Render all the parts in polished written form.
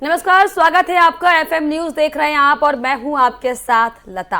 नमस्कार, स्वागत है आपका। एफएम न्यूज देख रहे हैं आप और मैं हूं आपके साथ लता।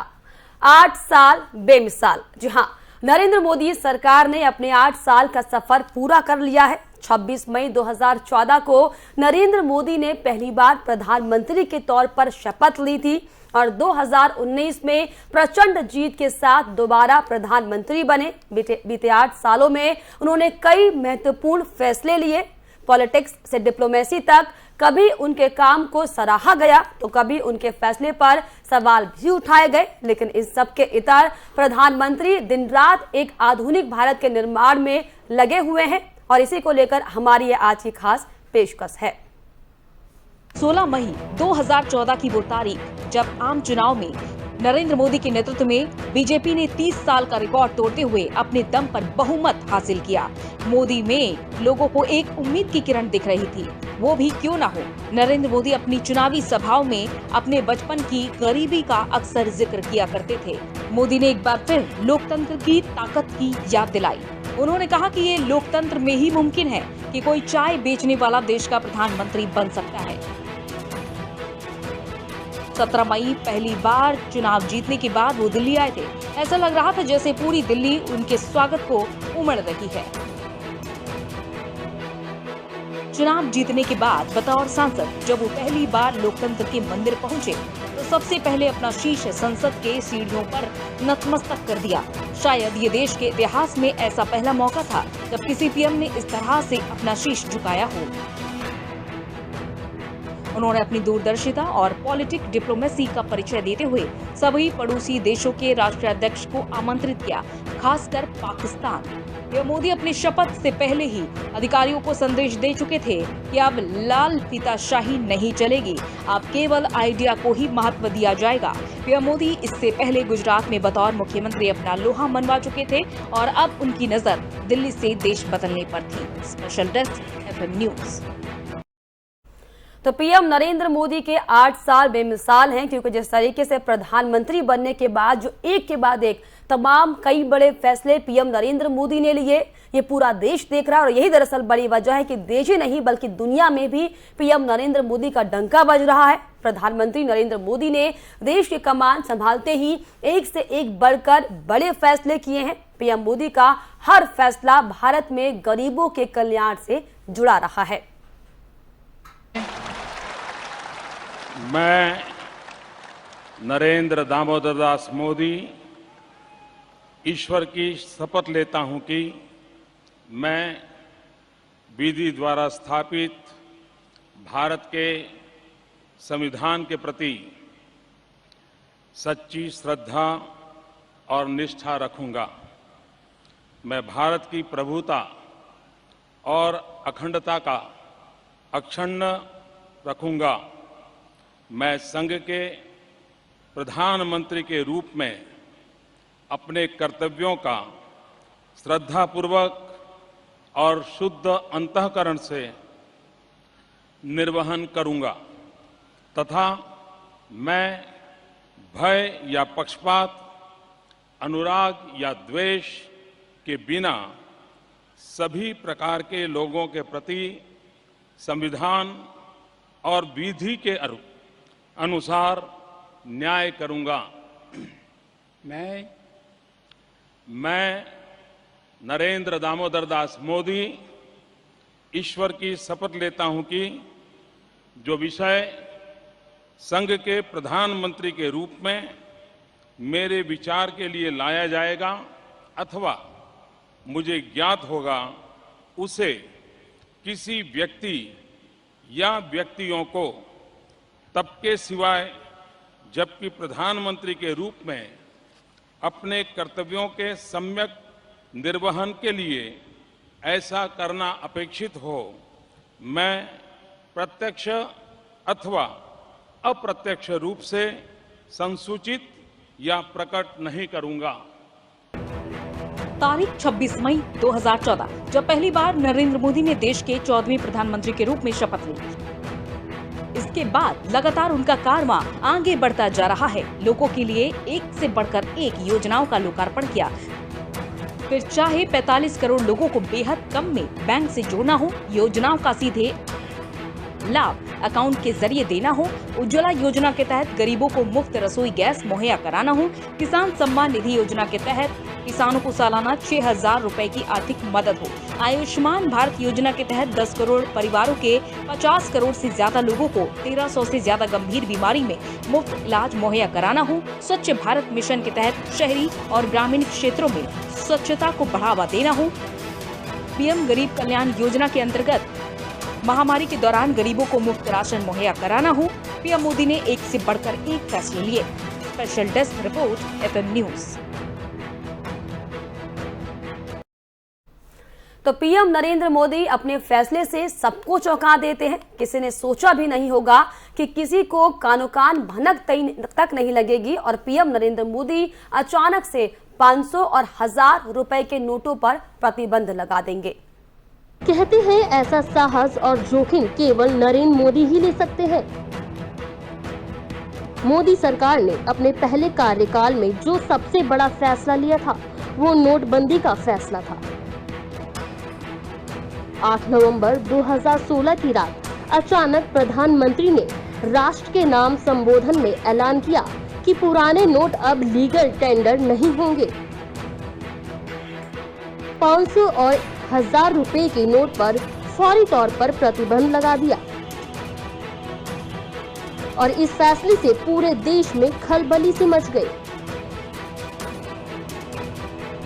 8 साल बेमिसाल। जी हां, नरेंद्र मोदी सरकार ने अपने 8 साल का सफर पूरा कर लिया है। 26 मई 2014 को नरेंद्र मोदी ने पहली बार प्रधानमंत्री के तौर पर शपथ ली थी और 2019 में प्रचंड जीत के साथ दोबारा प्रधानमंत्री बने। बीते 8 सालों में उन्होंने कई महत्वपूर्ण फैसले लिए। पॉलिटिक्स से डिप्लोमेसी तक कभी उनके काम को सराहा गया तो कभी उनके फैसले पर सवाल भी उठाए गए, लेकिन इस सब के इतर प्रधानमंत्री दिन रात एक आधुनिक भारत के निर्माण में लगे हुए हैं और इसी को लेकर हमारी ये आज की खास पेशकश है। 16 मई 2014 की वो तारीख जब आम चुनाव में नरेंद्र मोदी के नेतृत्व में बीजेपी ने 30 साल का रिकॉर्ड तोड़ते हुए अपने दम पर बहुमत हासिल किया। मोदी में लोगों को एक उम्मीद की किरण दिख रही थी, वो भी क्यों ना हो। नरेंद्र मोदी अपनी चुनावी सभाओं में अपने बचपन की गरीबी का अक्सर जिक्र किया करते थे। मोदी ने एक बार फिर लोकतंत्र की ताकत की याद दिलाई। उन्होंने कहा कि ये लोकतंत्र में ही मुमकिन है कि कोई चाय बेचने वाला देश का प्रधानमंत्री बन सकता है। 17 मई पहली बार चुनाव जीतने के बाद वो दिल्ली आए थे। ऐसा लग रहा था जैसे पूरी दिल्ली उनके स्वागत को उमड़ रही है। चुनाव जीतने के बाद बतौर सांसद जब वो पहली बार लोकतंत्र के मंदिर पहुंचे तो सबसे पहले अपना शीश संसद के सीढ़ियों पर नतमस्तक कर दिया। शायद ये देश के इतिहास में ऐसा पहला मौका था जब किसी पीएम ने इस तरह से अपना शीश झुकाया हो। उन्होंने अपनी दूरदर्शिता और पॉलिटिक डिप्लोमेसी का परिचय देते हुए सभी पड़ोसी देशों के राष्ट्राध्यक्ष को आमंत्रित किया, खासकर पाकिस्तान। पीएम मोदी अपनी शपथ से पहले ही अधिकारियों को संदेश दे चुके थे कि अब लाल फीताशाही नहीं चलेगी, अब केवल आइडिया को ही महत्व दिया जाएगा। पीएम मोदी इससे पहले गुजरात में बतौर मुख्यमंत्री अपना लोहा मनवा चुके थे और अब उनकी नजर दिल्ली से देश बदलने पर थी। Special desk FM news. तो पीएम नरेंद्र मोदी के 8 साल बेमिसाल हैं, क्योंकि जिस तरीके से प्रधानमंत्री बनने के बाद जो एक के बाद एक तमाम कई बड़े फैसले पीएम नरेंद्र मोदी ने लिए, ये पूरा देश देख रहा है। और यही दरअसल बड़ी वजह है कि देश ही नहीं बल्कि दुनिया में भी पीएम नरेंद्र मोदी का डंका बज रहा है। प्रधानमंत्री नरेंद्र मोदी ने देश की कमान संभालते ही एक से एक बढ़कर बड़े फैसले किए हैं। पीएम मोदी का हर फैसला भारत में गरीबों के कल्याण से जुड़ा रहा है। मैं नरेंद्र दामोदर दास मोदी ईश्वर की शपथ लेता हूं कि मैं विधि द्वारा स्थापित भारत के संविधान के प्रति सच्ची श्रद्धा और निष्ठा रखूंगा। मैं भारत की प्रभुता और अखंडता का अक्षुण्ण रखूंगा। मैं संघ के प्रधानमंत्री के रूप में अपने कर्तव्यों का श्रद्धापूर्वक और शुद्ध अंतःकरण से निर्वहन करूंगा तथा मैं भय या पक्षपात, अनुराग या द्वेष के बिना सभी प्रकार के लोगों के प्रति संविधान और विधि के अनुसार न्याय करूंगा। मैं नरेंद्र दामोदर दास मोदी ईश्वर की शपथ लेता हूं कि जो विषय संघ के प्रधानमंत्री के रूप में मेरे विचार के लिए लाया जाएगा अथवा मुझे ज्ञात होगा, उसे किसी व्यक्ति या व्यक्तियों को तब के सिवाय जबकि प्रधानमंत्री के रूप में अपने कर्तव्यों के सम्यक निर्वहन के लिए ऐसा करना अपेक्षित हो, मैं प्रत्यक्ष अथवा अप्रत्यक्ष रूप से संसूचित या प्रकट नहीं करूंगा। तारीख 26 मई 2014 जब पहली बार नरेंद्र मोदी ने देश के 14वें प्रधानमंत्री के रूप में शपथ ली। इसके बाद लगातार उनका कारवां आगे बढ़ता जा रहा है। लोगों के लिए एक से बढ़कर एक योजनाओं का लोकार्पण किया। फिर चाहे 45 करोड़ लोगों को बेहद कम में बैंक से जोड़ना हो, योजनाओं का सीधे लाभ अकाउंट के जरिए देना हो, उज्ज्वला योजना के तहत गरीबों को मुफ्त रसोई गैस मुहैया कराना हो, किसान सम्मान निधि योजना के तहत किसानों को सालाना 6,000 रुपए की आर्थिक मदद हो, आयुष्मान भारत योजना के तहत 10 करोड़ परिवारों के 50 करोड़ से ज्यादा लोगों को 1300 से ज्यादा गंभीर बीमारी में मुफ्त इलाज मुहैया कराना हो, स्वच्छ भारत मिशन के तहत शहरी और ग्रामीण क्षेत्रों में स्वच्छता को बढ़ावा देना हो, पीएम गरीब कल्याण योजना के अंतर्गत महामारी के दौरान गरीबों को मुफ्त राशन मुहैया कराना हो। पीएम मोदी ने एक से बढ़कर एक फैसले लिए। Special desk report FM news. तो पीएम नरेंद्र मोदी अपने फैसले से सबको चौंका देते हैं। किसी ने सोचा भी नहीं होगा कि किसी को कानो कान भनक तक नहीं लगेगी और पीएम नरेंद्र मोदी अचानक से 500 और 1000 रुपए के नोटों पर प्रतिबंध लगा देंगे। कहते हैं ऐसा साहस और जोखिम केवल नरेंद्र मोदी ही ले सकते हैं। मोदी सरकार ने अपने पहले कार्यकाल में जो सबसे बड़ा फैसला लिया था वो नोटबंदी का फैसला था। 8 नवंबर 2016 की रात अचानक प्रधानमंत्री ने राष्ट्र के नाम संबोधन में ऐलान किया कि पुराने नोट अब लीगल टेंडर नहीं होंगे। 500 और 1000 रुपए के नोट पर फौरी तौर पर प्रतिबंध लगा दिया और इस फैसले से पूरे देश में खलबली सी मच गई।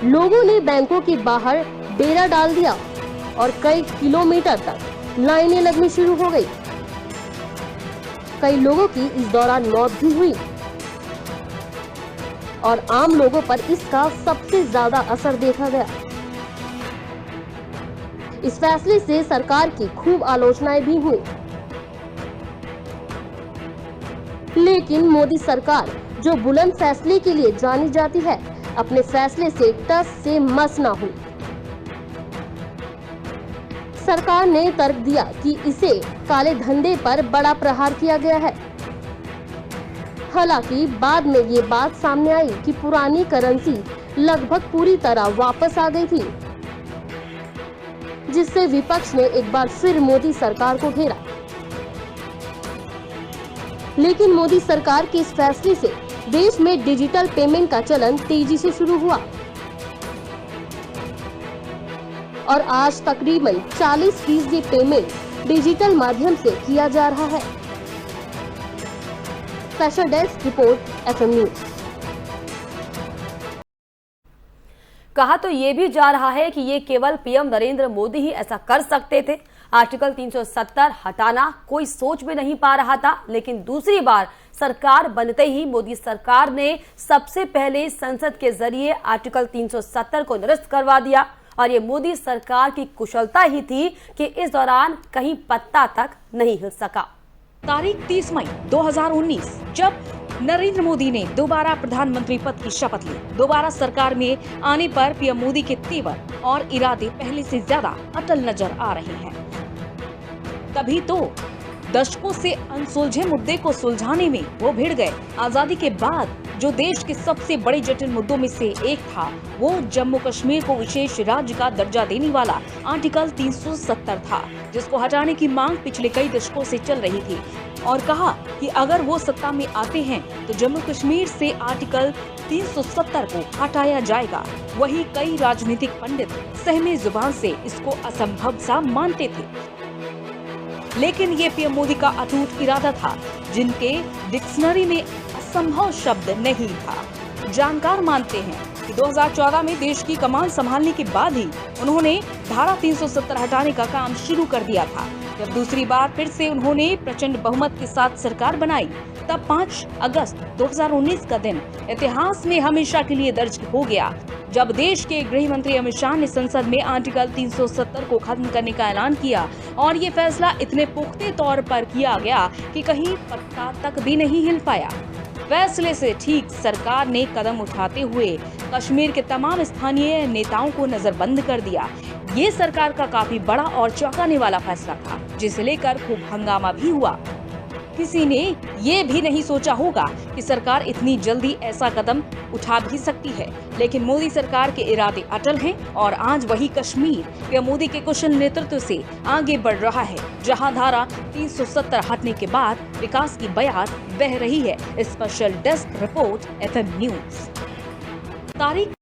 लोगों ने बैंकों के बाहर डेरा डाल दिया और कई किलोमीटर तक लाइनें लगनी शुरू हो गई। कई लोगों की इस दौरान मौत भी हुई और आम लोगों पर इसका सबसे ज्यादा असर देखा गया। इस फैसले से सरकार की खूब आलोचनाएं भी हुई, लेकिन मोदी सरकार जो बुलंद फैसले के लिए जानी जाती है, अपने फैसले से टस से मस ना हुई। सरकार ने तर्क दिया कि इसे काले धंधे पर बड़ा प्रहार किया गया है। हालांकि बाद में ये बात सामने आई कि पुरानी करेंसी लगभग पूरी तरह वापस आ गई थी, जिससे विपक्ष ने एक बार फिर मोदी सरकार को घेरा। लेकिन मोदी सरकार के इस फैसले से देश में डिजिटल पेमेंट का चलन तेजी से शुरू हुआ और आज तकरीबन 40% पेमेंट डिजिटल माध्यम से किया जा रहा है। Special desk report FM news. कहा तो ये भी जा रहा है कि ये केवल पीएम नरेंद्र मोदी ही ऐसा कर सकते थे। आर्टिकल 370 हटाना कोई सोच भी नहीं पा रहा था, लेकिन दूसरी बार सरकार बनते ही मोदी सरकार ने सबसे पहले संसद के जरिए आर्टिकल 370 को निरस्त करवा दिया और ये मोदी सरकार की कुशलता ही थी कि इस दौरान कहीं पत्ता तक नहीं हिल सका। तारीख 30 मई 2019 जब नरेंद्र मोदी ने दोबारा प्रधानमंत्री पद की शपथ ली। दोबारा सरकार में आने पर पीएम मोदी के तेवर और इरादे पहले से ज्यादा अटल नजर आ रहे हैं। तभी तो दशकों से अनसुलझे मुद्दे को सुलझाने में वो भिड़ गए। आजादी के बाद जो देश के सबसे बड़े जटिल मुद्दों में से एक था, वो जम्मू कश्मीर को विशेष राज्य का दर्जा देने वाला आर्टिकल 370 था, जिसको हटाने की मांग पिछले कई दशकों से चल रही थी और कहा कि अगर वो सत्ता में आते हैं तो जम्मू कश्मीर से आर्टिकल 370 को हटाया जाएगा। वही कई राजनीतिक पंडित सहमे जुबान से इसको असंभव सा मानते थे, लेकिन ये पीएम मोदी का अटूट इरादा था, जिनके डिक्शनरी में असंभव शब्द नहीं था। जानकार मानते हैं कि 2014 में देश की कमान संभालने के बाद ही उन्होंने धारा 370 हटाने का काम शुरू कर दिया था। जब दूसरी बार फिर से उन्होंने प्रचंड बहुमत के साथ सरकार बनाई, तब 5 अगस्त 2019 का दिन इतिहास में हमेशा के लिए दर्ज हो गया, जब देश के गृह मंत्री अमित शाह ने संसद में आर्टिकल 370 को खत्म करने का ऐलान किया और ये फैसला इतने पुख्ते तौर पर किया गया कि कहीं पत्ता तक भी नहीं हिल पाया। फैसले से ठीक सरकार ने कदम उठाते हुए कश्मीर के तमाम स्थानीय नेताओं को नजरबंद कर दिया। ये सरकार का काफी बड़ा और चौंकाने वाला फैसला था, जिसे लेकर खूब हंगामा भी हुआ। किसी ने ये भी नहीं सोचा होगा कि सरकार इतनी जल्दी ऐसा कदम उठा भी सकती है। लेकिन मोदी सरकार के इरादे अटल हैं और आज वही कश्मीर या मोदी के कुशल नेतृत्व से आगे बढ़ रहा है, जहां धारा 370 हटने के बाद विकास की बयार बह रही है। Special desk report FM news. तारीख।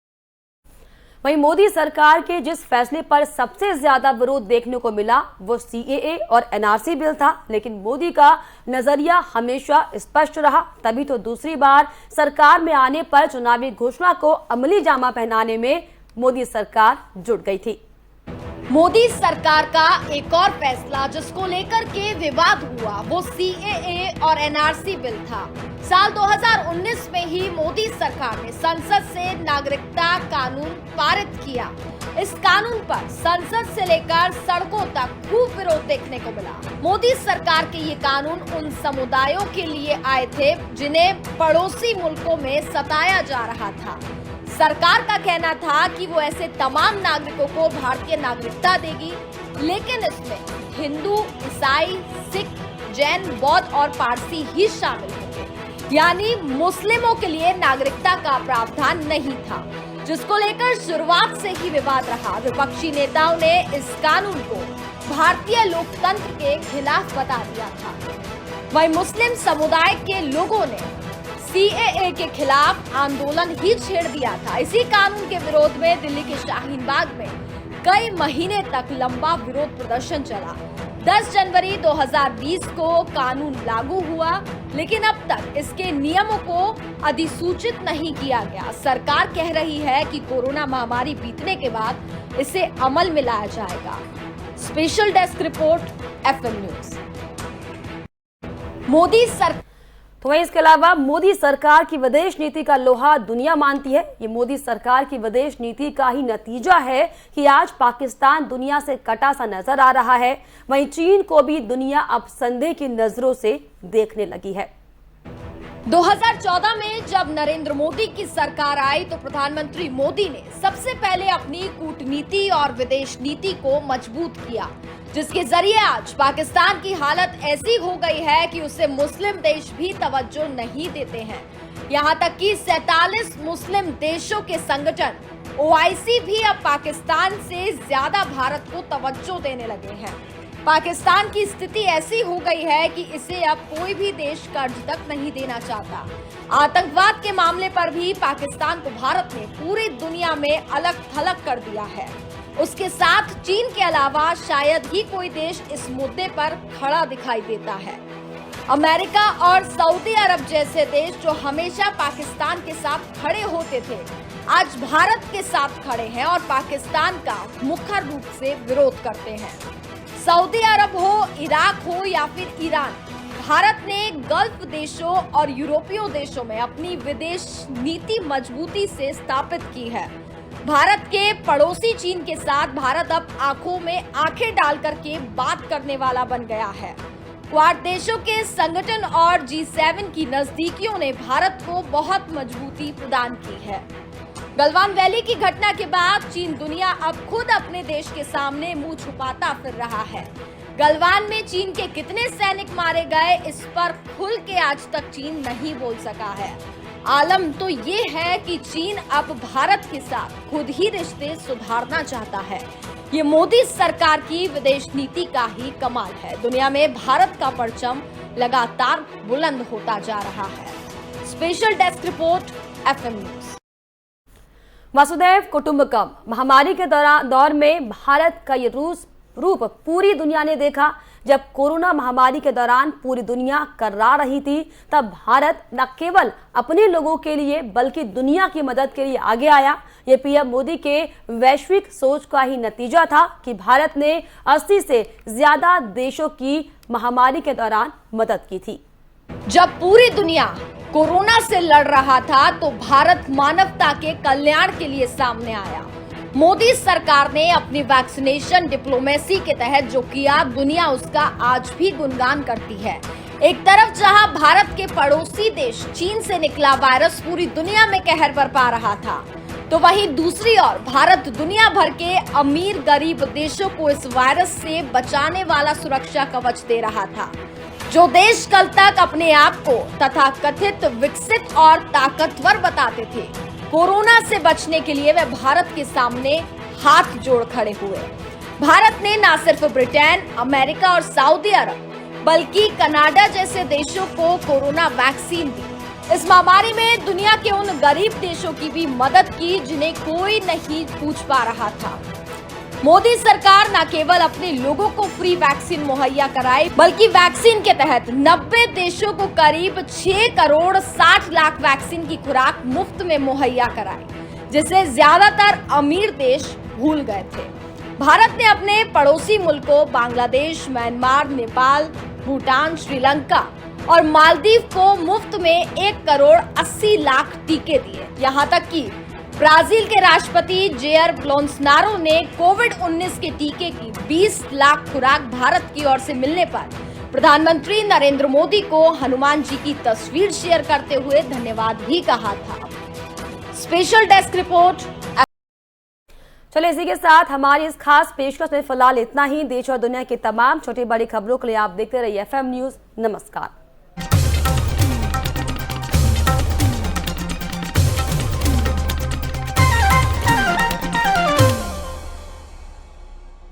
वहीं मोदी सरकार के जिस फैसले पर सबसे ज्यादा विरोध देखने को मिला वो CAA और NRC बिल था, लेकिन मोदी का नजरिया हमेशा स्पष्ट रहा। तभी तो दूसरी बार सरकार में आने पर चुनावी घोषणा को अमली जामा पहनाने में मोदी सरकार जुट गई थी। मोदी सरकार का एक और फैसला जिसको लेकर के विवाद हुआ वो CAA और NRC बिल था। साल 2019 में ही मोदी सरकार ने संसद से नागरिकता कानून पारित किया। इस कानून पर संसद से लेकर सड़कों तक खूब विरोध देखने को मिला। मोदी सरकार के ये कानून उन समुदायों के लिए आए थे जिन्हें पड़ोसी मुल्कों में सताया जा रहा था। सरकार का कहना था कि वो ऐसे तमाम नागरिकों को भारतीय नागरिकता देगी, लेकिन इसमें हिंदू, ईसाई, सिख, जैन, बौद्ध और पारसी ही शामिल होंगे, यानी मुस्लिमों के लिए नागरिकता का प्रावधान नहीं था, जिसको लेकर शुरुआत से ही विवाद रहा। विपक्षी नेताओं ने इस कानून को भारतीय लोकतंत्र के खिलाफ बता दिया था। वहीं मुस्लिम समुदाय के लोगों ने CAA के खिलाफ आंदोलन ही छेड़ दिया था। इसी कानून के विरोध में दिल्ली के शाहीन बाग में कई महीने तक लंबा विरोध प्रदर्शन चला। 10 जनवरी 2020 को कानून लागू हुआ, लेकिन अब तक इसके नियमों को अधिसूचित नहीं किया गया। सरकार कह रही है कि कोरोना महामारी बीतने के बाद इसे अमल में लाया जाएगा। Special desk report FM news. Modi सरकार। तो वहीं इसके अलावा मोदी सरकार की विदेश नीति का लोहा दुनिया मानती है। ये मोदी सरकार की विदेश नीति का ही नतीजा है कि आज पाकिस्तान दुनिया से कटा सा नजर आ रहा है। वहीं चीन को भी दुनिया अब संदेह की नजरों से देखने लगी है। 2014 में जब नरेंद्र मोदी की सरकार आई तो प्रधानमंत्री मोदी ने सबसे पहले अपनी कूटनीति और विदेश नीति को मजबूत किया, जिसके जरिए आज पाकिस्तान की हालत ऐसी हो गई है कि उसे मुस्लिम देश भी तवज्जो नहीं देते हैं। यहां तक कि 47 मुस्लिम देशों के संगठन OIC भी अब पाकिस्तान से ज्यादा भारत को तवज्जो देने लगे हैं। पाकिस्तान की स्थिति ऐसी हो गई है कि इसे अब कोई भी देश कर्ज तक नहीं देना चाहता। आतंकवाद के मामले पर भी पाकिस्तान को भारत ने पूरी दुनिया में अलग थलग कर दिया है। उसके साथ चीन के अलावा शायद ही कोई देश इस मुद्दे पर खड़ा दिखाई देता है। अमेरिका और सऊदी अरब जैसे देश जो हमेशा पाकिस्तान के साथ खड़े होते थे, आज भारत के साथ खड़े हैं और पाकिस्तान का मुखर रूप से विरोध करते हैं। सऊदी अरब हो, इराक हो या फिर ईरान, भारत ने गल्फ देशों और यूरोपीय देशों में अपनी विदेश नीति मजबूती से स्थापित की है। भारत के पड़ोसी चीन के साथ भारत अब आंखों में आंखें डाल करके बात करने वाला बन गया है। क्वाड देशों के संगठन और G7 की नजदीकियों ने भारत को बहुत मजबूती प्रदान की है। गलवान वैली की घटना के बाद चीन दुनिया अब खुद अपने देश के सामने मुंह छुपाता फिर रहा है। गलवान में चीन के कितने सैनिक मारे गए, इस पर खुल के आज तक चीन नहीं बोल सका है। आलम तो ये है कि चीन अब भारत के साथ खुद ही रिश्ते सुधारना चाहता है। ये मोदी सरकार की विदेश नीति का ही कमाल है। दुनिया में भारत का परचम लगातार बुलंद होता जा रहा है। Special desk report FM news. वसुधैव कुटुंबकम महामारी के दौर में भारत का ये रूप पूरी दुनिया ने देखा। जब कोरोना महामारी के दौरान पूरी दुनिया कर्रा रही थी, तब भारत न केवल अपने लोगों के लिए बल्कि दुनिया की मदद के लिए आगे आया। ये PM मोदी के वैश्विक सोच का ही नतीजा था कि भारत ने 80 से ज्यादा देशों की महामारी के दौरान मदद की थी। जब पूरी दुनिया कोरोना से लड़ रहा था तो भारत मानवता के कल्याण के लिए सामने आया। मोदी सरकार ने अपनी वैक्सीनेशन डिप्लोमेसी के तहत जो किया, दुनिया उसका आज भी गुणगान करती है। एक तरफ जहां भारत के पड़ोसी देश चीन से निकला वायरस पूरी दुनिया में कहर बरपा रहा था, तो वहीं दूसरी ओर भारत दुनिया भर के अमीर गरीब देशों को इस वायरस से बचाने वाला सुरक्षा कवच दे रहा था। जो देश कल तक अपने आप को तथाकथित विकसित और ताकतवर बताते थे, कोरोना से बचने के लिए वे भारत के सामने हाथ जोड़ खड़े हुए। भारत ने न सिर्फ ब्रिटेन, अमेरिका और सऊदी अरब बल्कि कनाडा जैसे देशों को कोरोना वैक्सीन दी। इस महामारी में दुनिया के उन गरीब देशों की भी मदद की जिन्हें कोई नहीं पूछ पा रहा था। मोदी सरकार न केवल अपने लोगों को फ्री वैक्सीन मुहैया कराई, बल्कि वैक्सीन के तहत 90 देशों को करीब 6 करोड़ 60 लाख वैक्सीन की खुराक मुफ्त में मुहैया कराई, जिसे ज्यादातर अमीर देश भूल गए थे। भारत ने अपने पड़ोसी मुल्कों बांग्लादेश, म्यांमार, नेपाल, भूटान, श्रीलंका और मालदीव को मुफ्त में 1 करोड़ 80 लाख टीके दिए। यहाँ तक कि ब्राजील के राष्ट्रपति जेयर बोल्सोनारो ने कोविड-19 के टीके की 20 लाख खुराक भारत की ओर से मिलने पर प्रधानमंत्री नरेंद्र मोदी को हनुमान जी की तस्वीर शेयर करते हुए धन्यवाद भी कहा था। Special desk report. चलिए इसी के साथ हमारी इस खास पेशकश में फिलहाल इतना ही। देश और दुनिया की तमाम छोटी बड़ी खबरों के लिए आप देखते रहिए FM न्यूज। नमस्कार।